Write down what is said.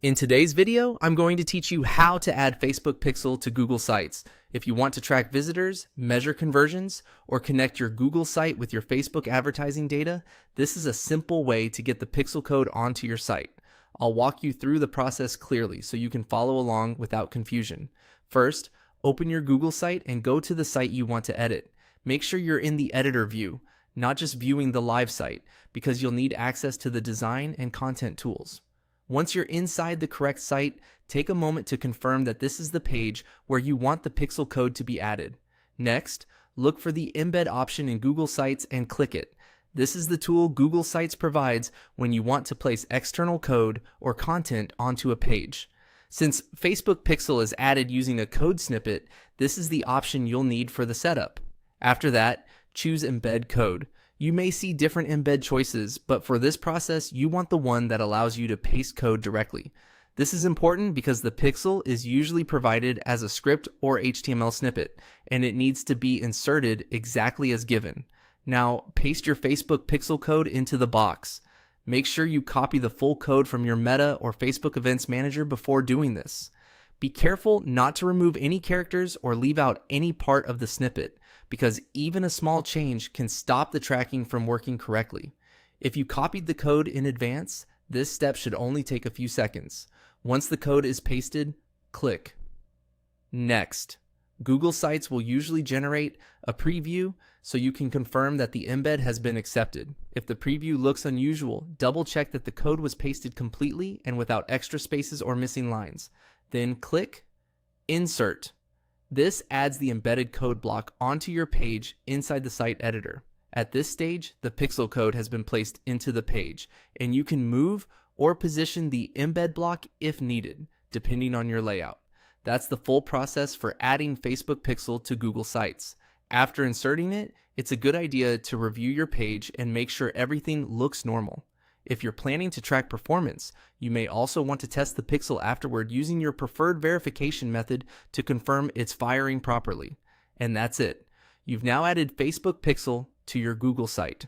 In today's video, I'm going to teach you how to add Facebook Pixel to Google Sites. If you want to track visitors, measure conversions, or connect your Google site with your Facebook advertising data, this is a simple way to get the pixel code onto your site. I'll walk you through the process clearly so you can follow along without confusion. First, open your Google site and go to the site you want to edit. Make sure you're in the editor view, not just viewing the live site, because you'll need access to the design and content tools. Once you're inside the correct site, take a moment to confirm that this is the page where you want the pixel code to be added. Next, look for the embed option in Google Sites and click it. This is the tool Google Sites provides when you want to place external code or content onto a page. Since Facebook Pixel is added using a code snippet, this is the option you'll need for the setup. After that, choose Embed Code. You may see different embed choices, but for this process, you want the one that allows you to paste code directly. This is important because the pixel is usually provided as a script or HTML snippet, and it needs to be inserted exactly as given. Now, paste your Facebook pixel code into the box. Make sure you copy the full code from your Meta or Facebook Events Manager before doing this. Be careful not to remove any characters or leave out any part of the snippet, because even a small change can stop the tracking from working correctly. If you copied the code in advance, this step should only take a few seconds. Once the code is pasted, click Next. Google Sites will usually generate a preview so you can confirm that the embed has been accepted. If the preview looks unusual, double check that the code was pasted completely and without extra spaces or missing lines. Then click Insert. This adds the embedded code block onto your page inside the site editor. At this stage, the pixel code has been placed into the page, and you can move or position the embed block if needed, depending on your layout. That's the full process for adding Facebook Pixel to Google Sites. After inserting it, it's a good idea to review your page and make sure everything looks normal. If you're planning to track performance, you may also want to test the pixel afterward using your preferred verification method to confirm it's firing properly. And that's it. You've now added Facebook Pixel to your Google site.